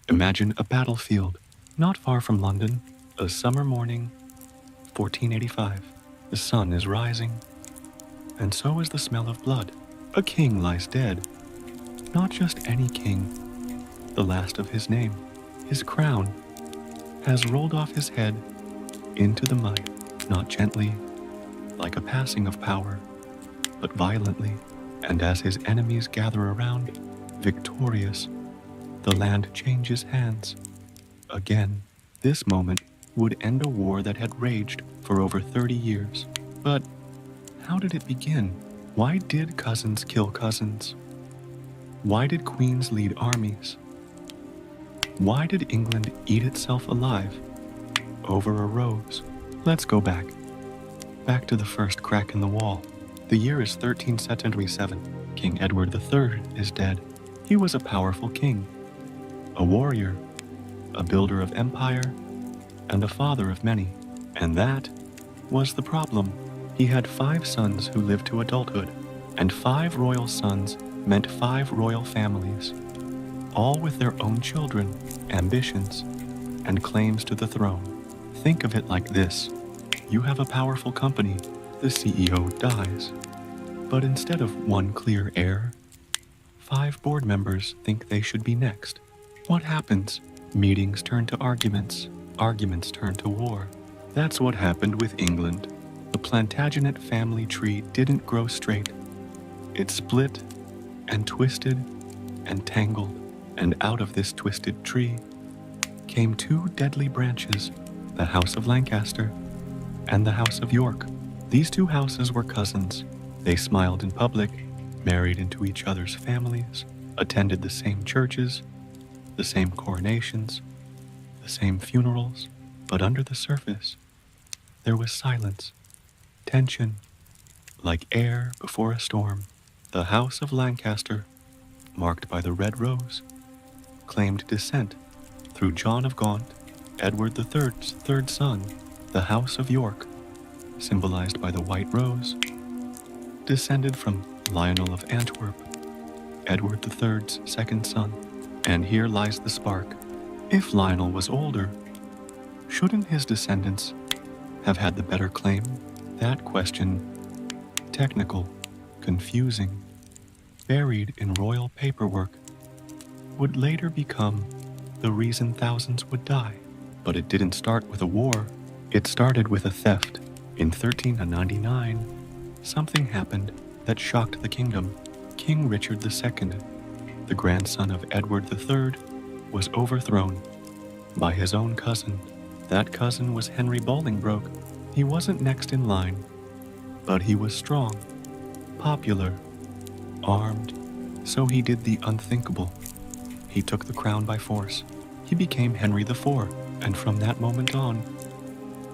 Imagine a battlefield, not far from London, a summer morning, 1485. The sun is rising, and so is the smell of blood. A king lies dead. Not just any king, the last of his name. His crown has rolled off his head into the mud, not gently, like a passing of power, but violently. And as his enemies gather around, victorious, the land changes hands. Again, this moment would end a war that had raged for over 30 years. But how did it begin? Why did cousins kill cousins? Why did queens lead armies? Why did England eat itself alive over a rose? Let's go back to the first crack in the wall. The year is 1377. King Edward III is dead. He was a powerful king, a warrior, a builder of empire, and a father of many. And that was the problem. He had 5 sons who lived to adulthood, and 5 royal sons meant 5 royal families, all with their own children, ambitions, and claims to the throne. Think of it like this. You have a powerful company. The CEO dies. But instead of one clear heir, 5 board members think they should be next. What happens? Meetings turn to arguments. Arguments turn to war. That's what happened with England. The Plantagenet family tree didn't grow straight. It split and twisted and tangled. And out of this twisted tree came 2 deadly branches, the House of Lancaster and the House of York. These 2 houses were cousins. They smiled in public, married into each other's families, attended the same churches, the same coronations, the same funerals, but under the surface, there was silence, tension, like air before a storm. The House of Lancaster, marked by the red rose, claimed descent through John of Gaunt, Edward III's 3rd son. The House of York, symbolized by the white rose, descended from Lionel of Antwerp, Edward III's 2nd son. And here lies the spark. If Lionel was older, shouldn't his descendants have had the better claim? That question, technical, confusing, buried in royal paperwork, would later become the reason thousands would die. But it didn't start with a war. It started with a theft. In 1399, something happened that shocked the kingdom. King Richard II, the grandson of Edward III, was overthrown by his own cousin. That cousin was Henry Bolingbroke. He wasn't next in line, but he was strong, popular, armed, so he did the unthinkable. He took the crown by force. He became Henry IV, and from that moment on,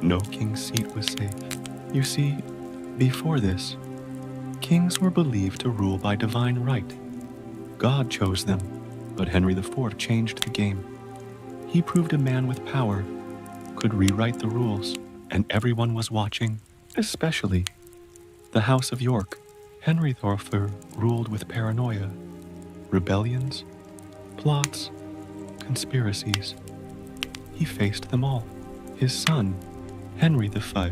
no king's seat was safe. You see, before this, kings were believed to rule by divine right. God chose them, but Henry IV changed the game. He proved a man with power could rewrite the rules, and everyone was watching, especially the House of York. Henry IV ruled with paranoia, rebellions, plots, conspiracies. He faced them all. His son, Henry V,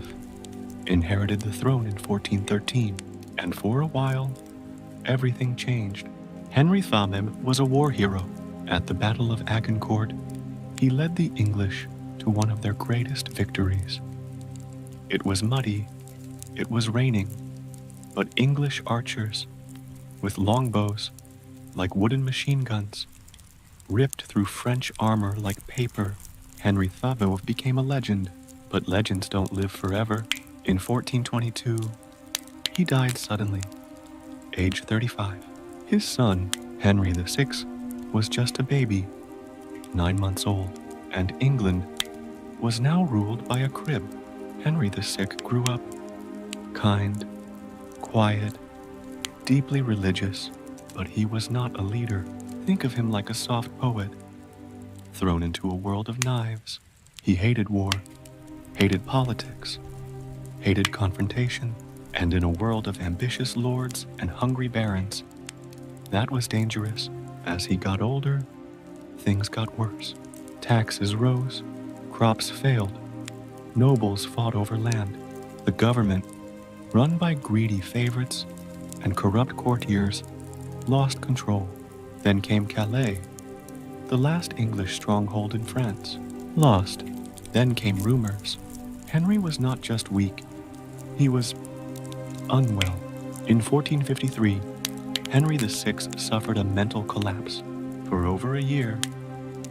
inherited the throne in 1413, and for a while, everything changed. Henry Thameb was a war hero. At the Battle of Agincourt, he led the English to one of their greatest victories. It was muddy, it was raining, but English archers, with longbows like wooden machine guns, ripped through French armor like paper. Henry Thameb became a legend, but legends don't live forever. In 1422, he died suddenly, age 35. His son, Henry VI, was just a baby, 9 months old, and England was now ruled by a crib. Henry VI grew up kind, quiet, deeply religious, but he was not a leader. Think of him like a soft poet, thrown into a world of knives. He hated war, hated politics, hated confrontation, and in a world of ambitious lords and hungry barons, that was dangerous. As he got older, things got worse. Taxes rose, crops failed, nobles fought over land. The government, run by greedy favorites and corrupt courtiers, lost control. Then came Calais, the last English stronghold in France. Lost. Then came rumors. Henry was not just weak, he was unwell. In 1453, Henry VI suffered a mental collapse. For over a year,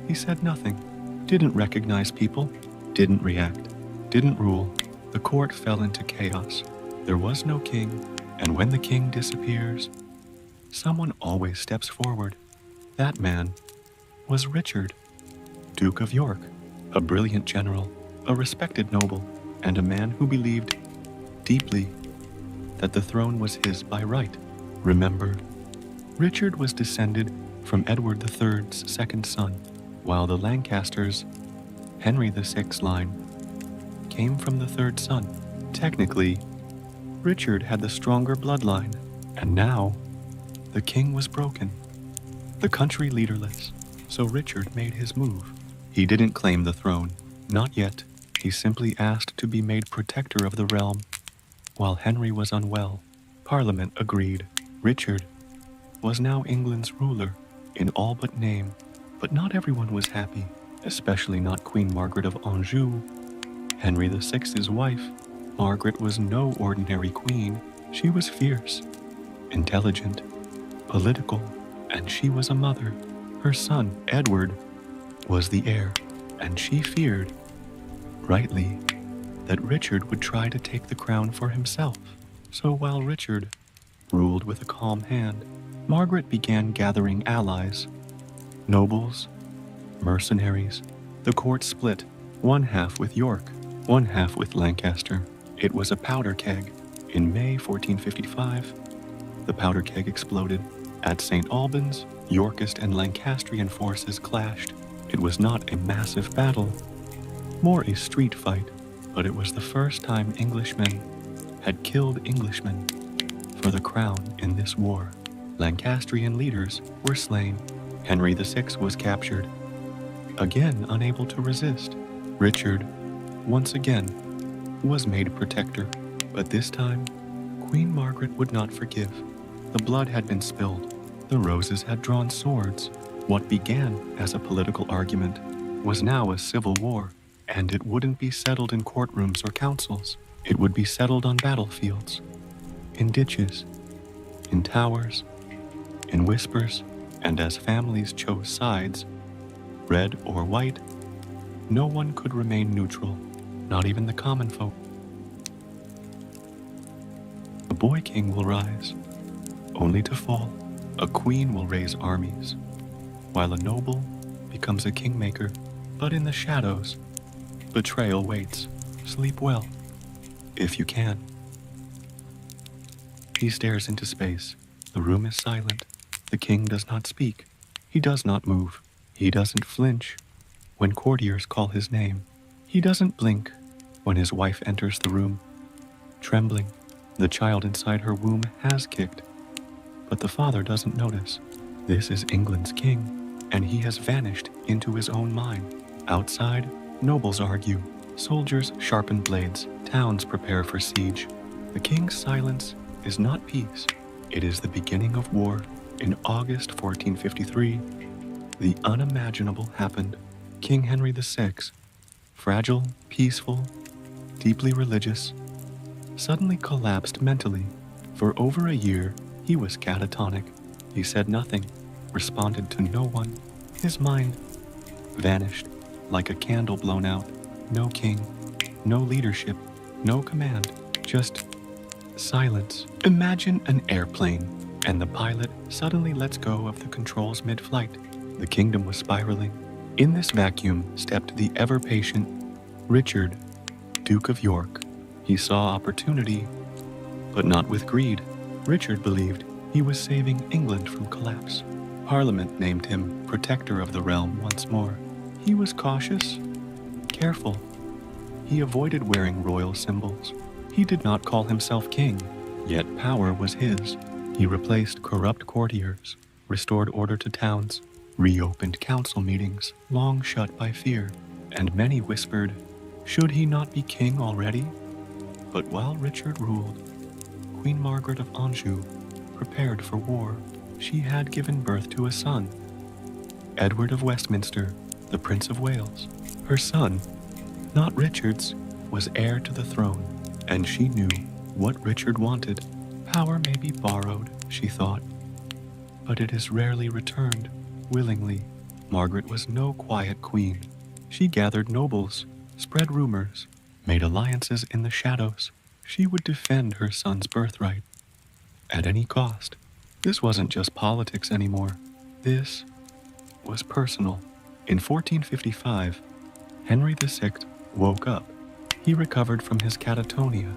he said nothing, didn't recognize people, didn't react, didn't rule. The court fell into chaos. There was no king, and when the king disappears, someone always steps forward. That man was Richard, Duke of York, a brilliant general, a respected noble, and a man who believed deeply that the throne was his by right. Remember, Richard was descended from Edward III's second son, while the Lancasters, Henry VI's line, came from the third son. Technically, Richard had the stronger bloodline, and now the king was broken, the country leaderless. So Richard made his move. He didn't claim the throne, not yet. He simply asked to be made protector of the realm. While Henry was unwell, Parliament agreed. Richard was now England's ruler in all but name, but not everyone was happy, especially not Queen Margaret of Anjou, Henry VI's wife. Margaret was no ordinary queen. She was fierce, intelligent, political, and she was a mother. Her son, Edward, was the heir, and she feared, rightly, that Richard would try to take the crown for himself. So while Richard ruled with a calm hand, Margaret began gathering allies, nobles, mercenaries. The court split, one half with York, one half with Lancaster. It was a powder keg. In May 1455, the powder keg exploded. At St. Albans, Yorkist and Lancastrian forces clashed. It was not a massive battle, more a street fight, but it was the first time Englishmen had killed Englishmen for the crown in this war. Lancastrian leaders were slain. Henry VI was captured, again unable to resist. Richard, once again, was made protector, but this time, Queen Margaret would not forgive. The blood had been spilled. The roses had drawn swords. What began as a political argument was now a civil war, and it wouldn't be settled in courtrooms or councils. It would be settled on battlefields, in ditches, in towers, in whispers, and as families chose sides, red or white, no one could remain neutral, not even the common folk. A boy king will rise, only to fall. A queen will raise armies, while a noble becomes a kingmaker. But in the shadows, betrayal waits. Sleep well, if you can. He stares into space. The room is silent. The king does not speak. He does not move. He doesn't flinch when courtiers call his name. He doesn't blink when his wife enters the room, trembling. The child inside her womb has kicked, but the father doesn't notice. This is England's king, and he has vanished into his own mind. Outside, nobles argue. Soldiers sharpen blades. Towns prepare for siege. The king's silence is not peace. It is the beginning of war. In August 1453, the unimaginable happened. King Henry VI, fragile, peaceful, deeply religious, suddenly collapsed mentally. For over a year, he was catatonic. He said nothing, responded to no one. His mind vanished like a candle blown out. No king, no leadership, no command, just silence. Imagine an airplane, and the pilot suddenly lets go of the controls mid-flight. The kingdom was spiraling. In this vacuum stepped the ever-patient Richard, Duke of York. He saw opportunity, but not with greed. Richard believed he was saving England from collapse. Parliament named him protector of the realm once more. He was cautious, careful. He avoided wearing royal symbols. He did not call himself king, yet power was his. He replaced corrupt courtiers, restored order to towns, reopened council meetings long shut by fear, and many whispered, "Should he not be king already?" But while Richard ruled, Queen Margaret of Anjou prepared for war. She had given birth to a son, Edward of Westminster, the Prince of Wales. Her son, not Richard's, was heir to the throne, and she knew what Richard wanted. Power may be borrowed, she thought, but it is rarely returned willingly. Margaret was no quiet queen. She gathered nobles, spread rumors, made alliances in the shadows. She would defend her son's birthright at any cost. This wasn't just politics anymore. This was personal. In 1455, Henry VI woke up. He recovered from his catatonia.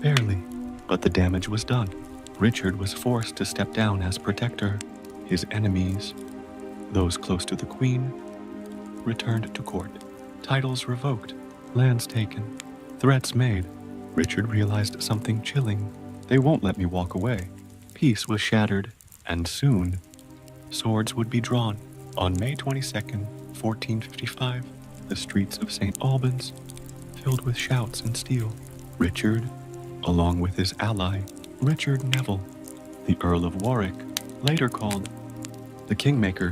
Barely, but the damage was done. Richard was forced to step down as protector. His enemies, those close to the Queen, returned to court. Titles revoked, lands taken, threats made. Richard realized something chilling. They won't let me walk away. Peace was shattered, and soon, swords would be drawn. On May 22nd, 1455, the streets of St. Albans filled with shouts and steel. Richard, along with his ally, Richard Neville, the Earl of Warwick, later called the Kingmaker,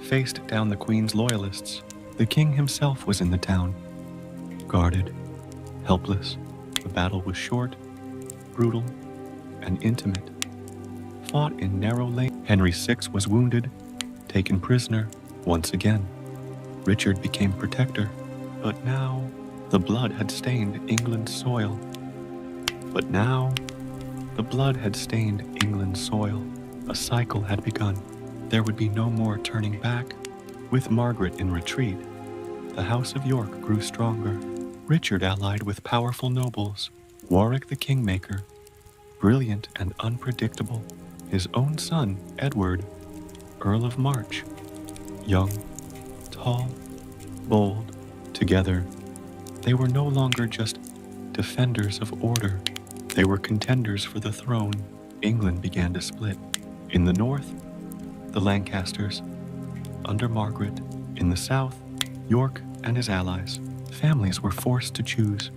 faced down the Queen's loyalists. The king himself was in the town, guarded, helpless. The battle was short, brutal, and intimate. Fought in narrow lane. Henry VI was wounded, taken prisoner once again. Richard became protector, but now the blood had stained England's soil. A cycle had begun. There would be no more turning back. With Margaret in retreat, the House of York grew stronger. Richard allied with powerful nobles. Warwick the Kingmaker, brilliant and unpredictable. His own son, Edward, Earl of March, young, tall, bold. Together, they were no longer just defenders of order. They were contenders for the throne. England began to split. In the north, the Lancasters, under Margaret. In the south, York and his allies. Families were forced to choose.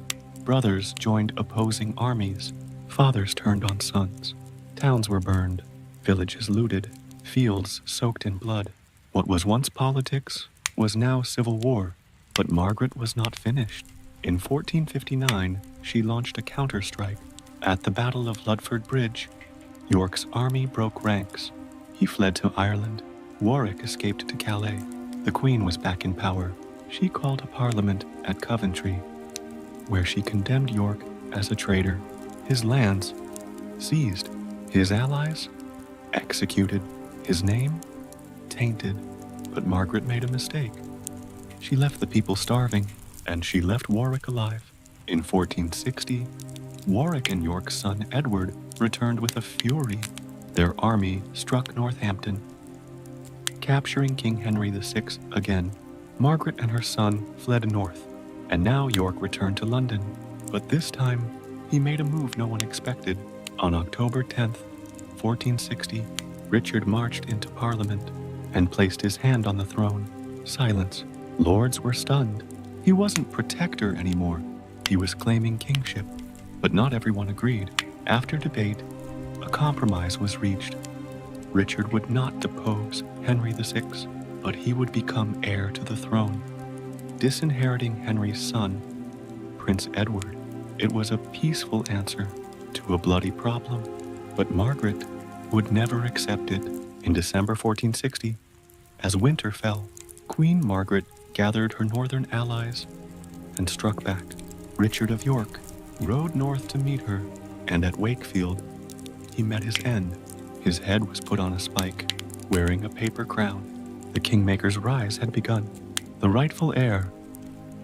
Brothers joined opposing armies. Fathers turned on sons. Towns were burned, villages looted, fields soaked in blood. What was once politics was now civil war. But Margaret was not finished. In 1459, she launched a counter-strike. At the Battle of Ludford Bridge, York's army broke ranks. He fled to Ireland. Warwick escaped to Calais. The Queen was back in power. She called a parliament at Coventry, where she condemned York as a traitor. His lands seized. His allies executed. His name tainted. But Margaret made a mistake. She left the people starving, and she left Warwick alive. In 1460, Warwick and York's son Edward returned with a fury. Their army struck Northampton, capturing King Henry VI again. Margaret and her son fled north, and now York returned to London. But this time, he made a move no one expected. On October 10th, 1460, Richard marched into Parliament and placed his hand on the throne. Silence. Lords were stunned. He wasn't protector anymore. He was claiming kingship. But not everyone agreed. After debate, a compromise was reached. Richard would not depose Henry VI, but he would become heir to the throne, disinheriting Henry's son, Prince Edward. It was a peaceful answer to a bloody problem, but Margaret would never accept it. In December 1460, as winter fell, Queen Margaret gathered her northern allies and struck back. Richard of York rode north to meet her, and at Wakefield, he met his end. His head was put on a spike, wearing a paper crown. The Kingmaker's rise had begun. The rightful heir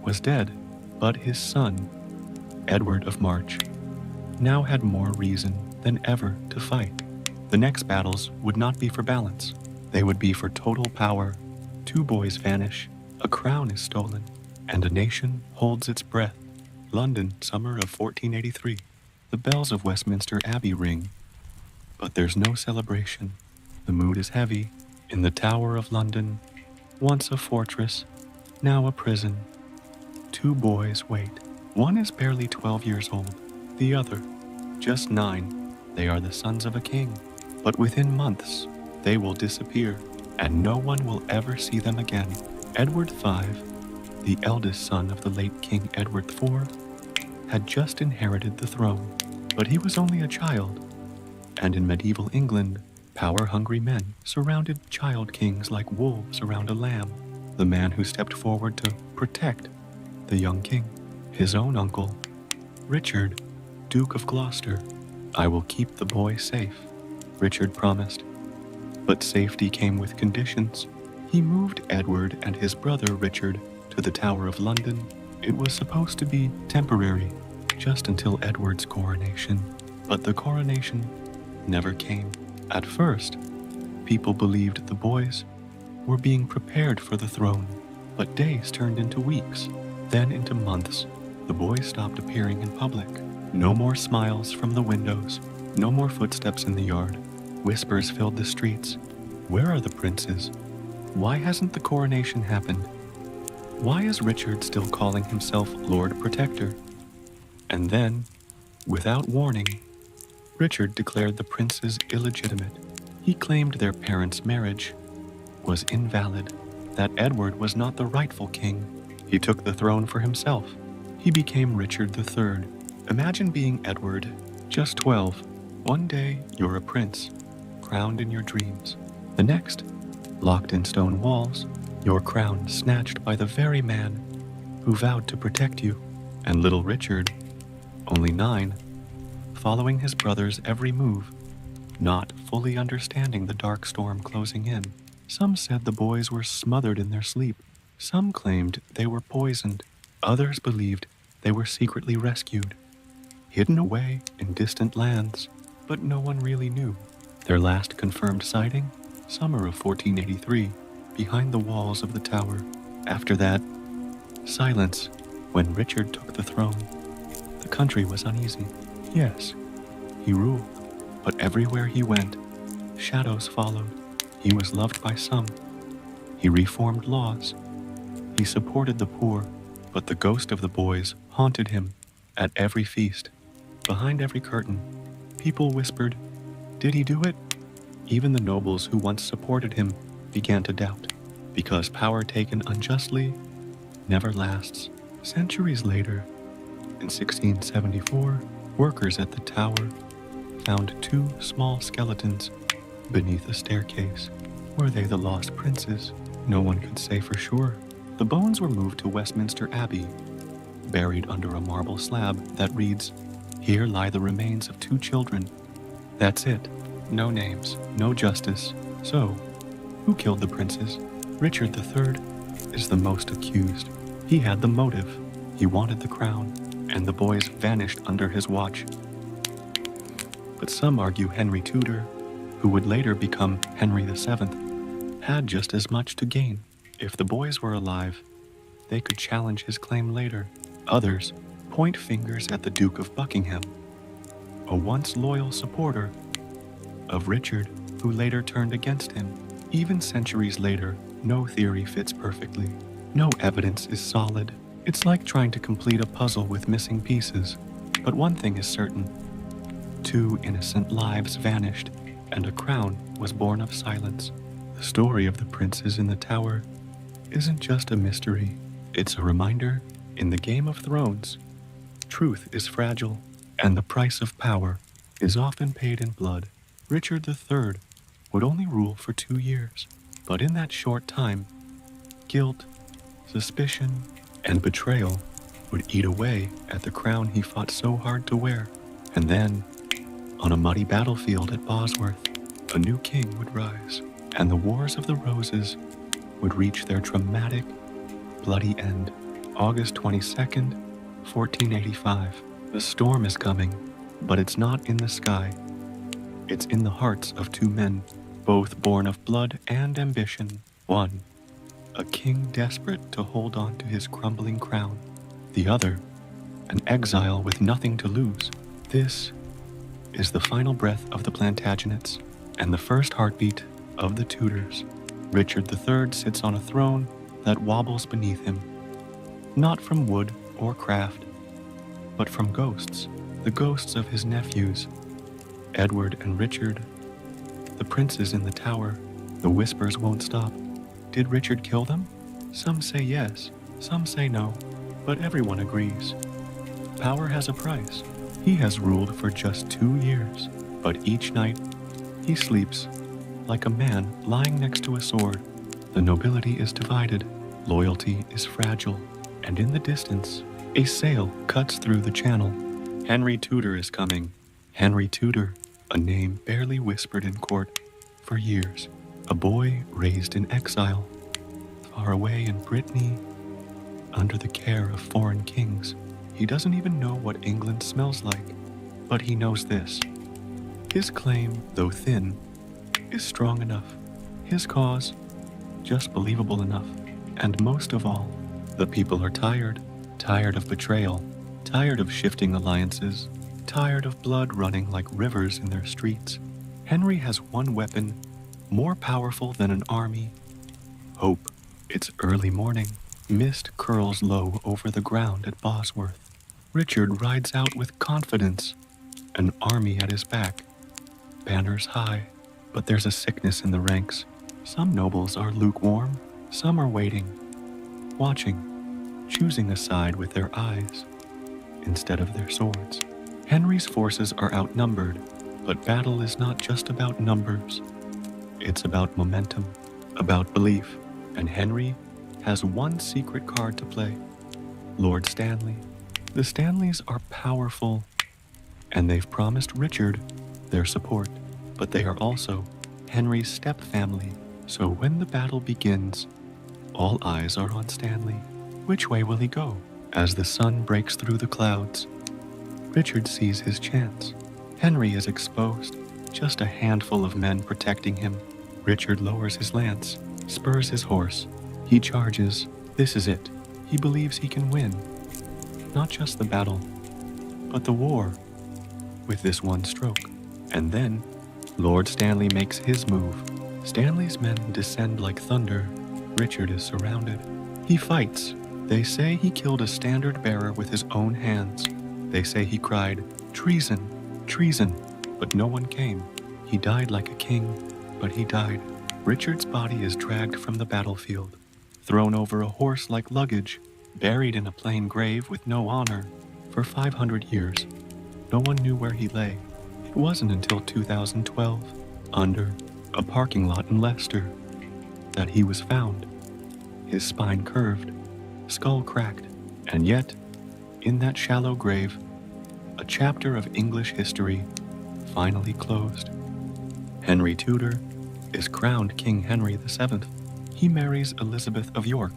was dead, but his son, Edward of March, now had more reason than ever to fight. The next battles would not be for balance. They would be for total power. 2 boys vanish, a crown is stolen, and a nation holds its breath. London, summer of 1483. The bells of Westminster Abbey ring, but there's no celebration. The mood is heavy. In the Tower of London, once a fortress, now a prison, two boys wait. One is barely 12 years old, the other just 9. They are the sons of a king, but within months they will disappear, and no one will ever see them again. Edward V, the eldest son of the late King Edward IV, had just inherited the throne, but he was only a child, and in medieval England, power-hungry men surrounded child kings like wolves around a lamb. The man who stepped forward to protect the young king, his own uncle, Richard, Duke of Gloucester. "I will keep the boy safe," Richard promised. But safety came with conditions. He moved Edward and his brother Richard to the Tower of London. It was supposed to be temporary, just until Edward's coronation. But the coronation never came. At first, people believed the boys were being prepared for the throne, but days turned into weeks, then into months. The boys stopped appearing in public. No more smiles from the windows, no more footsteps in the yard. Whispers filled the streets. Where are the princes? Why hasn't the coronation happened? Why is Richard still calling himself Lord Protector? And then, without warning, Richard declared the princes illegitimate. He claimed their parents' marriage was invalid, that Edward was not the rightful king. He took the throne for himself. He became Richard III. Imagine being Edward, just 12. One day, you're a prince, crowned in your dreams. The next, locked in stone walls, your crown snatched by the very man who vowed to protect you. And little Richard, only 9, following his brother's every move, not fully understanding the dark storm closing in. Some said the boys were smothered in their sleep. Some claimed they were poisoned. Others believed they were secretly rescued, hidden away in distant lands, but no one really knew. Their last confirmed sighting, summer of 1483, behind the walls of the tower. After that, silence. When Richard took the throne, the country was uneasy. Yes, he ruled, but everywhere he went, shadows followed. He was loved by some. He reformed laws. He supported the poor, but the ghost of the boys haunted him at every feast. Behind every curtain, people whispered, "Did he do it?" Even the nobles who once supported him began to doubt, because power taken unjustly never lasts. Centuries later, in 1674, workers at the tower found 2 small skeletons beneath a staircase. Were they the lost princes? No one could say for sure. The bones were moved to Westminster Abbey, buried under a marble slab that reads, "Here lie the remains of 2 children." That's it. No names, no justice. So, who killed the princes? Richard III is the most accused. He had the motive. He wanted the crown, and the boys vanished under his watch. But some argue Henry Tudor, who would later become Henry VII, had just as much to gain. If the boys were alive, they could challenge his claim later. Others point fingers at the Duke of Buckingham, a once loyal supporter of Richard, who later turned against him. Even centuries later, no theory fits perfectly. No evidence is solid. It's like trying to complete a puzzle with missing pieces. But one thing is certain. 2 innocent lives vanished, and a crown was born of silence. The story of the princes in the tower isn't just a mystery. It's a reminder, in the Game of Thrones, truth is fragile, and the price of power is often paid in blood. Richard III would only rule for 2 years, but in that short time, guilt, suspicion, and betrayal would eat away at the crown he fought so hard to wear. And then, on a muddy battlefield at Bosworth, a new king would rise, and the Wars of the Roses would reach their dramatic, bloody end. August 22nd, 1485. The storm is coming, but it's not in the sky. It's in the hearts of 2 men, both born of blood and ambition. One, a king desperate to hold on to his crumbling crown. The other, an exile with nothing to lose. This is the final breath of the Plantagenets and the first heartbeat of the Tudors. Richard III sits on a throne that wobbles beneath him, not from wood or craft, but from ghosts, the ghosts of his nephews, Edward and Richard, the princes in the tower. The whispers won't stop. Did Richard kill them? Some say yes, some say no, but everyone agrees. Power has a price. He has ruled for just 2 years, but each night he sleeps like a man lying next to a sword. The nobility is divided, loyalty is fragile, and in the distance, a sail cuts through the channel. Henry Tudor is coming. Henry Tudor, a name barely whispered in court for years. A boy raised in exile, far away in Brittany, under the care of foreign kings. He doesn't even know what England smells like, but he knows this. His claim, though thin, is strong enough. His cause, just believable enough. And most of all, the people are tired. Tired of betrayal, tired of shifting alliances, tired of blood running like rivers in their streets. Henry has one weapon more powerful than an army: hope. It's early morning. Mist curls low over the ground at Bosworth. Richard rides out with confidence, an army at his back, banners high. But there's a sickness in the ranks. Some nobles are lukewarm, some are waiting, watching, choosing a side with their eyes instead of their swords. Henry's forces are outnumbered, but battle is not just about numbers. It's about momentum, about belief, and Henry has one secret card to play: Lord Stanley. The Stanleys are powerful, and they've promised Richard their support, but they are also Henry's step-family. So when the battle begins, all eyes are on Stanley. Which way will he go? As the sun breaks through the clouds, Richard sees his chance. Henry is exposed, just a handful of men protecting him. Richard lowers his lance, spurs his horse. He charges. This is it. He believes he can win. Not just the battle, but the war, with this one stroke. And then, Lord Stanley makes his move. Stanley's men descend like thunder. Richard is surrounded. He fights. They say he killed a standard-bearer with his own hands. They say he cried, "Treason, treason," but no one came. He died like a king, but he died. Richard's body is dragged from the battlefield, thrown over a horse like luggage, buried in a plain grave with no honor. For 500 years, no one knew where he lay. It wasn't until 2012, under a parking lot in Leicester, that he was found. His spine curved, skull cracked, and yet, in that shallow grave, a chapter of English history finally closed. Henry Tudor is crowned King Henry VII. He marries Elizabeth of York,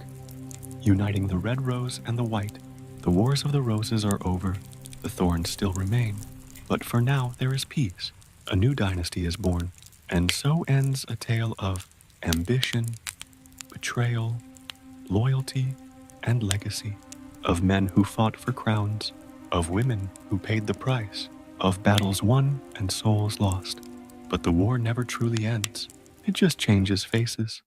uniting the red rose and the white. The wars of the roses are over. The thorns still remain. But for now, there is peace. A new dynasty is born. And so ends a tale of ambition, betrayal, loyalty, and legacy. Of men who fought for crowns, of women who paid the price, of battles won and souls lost. But the war never truly ends. It just changes faces.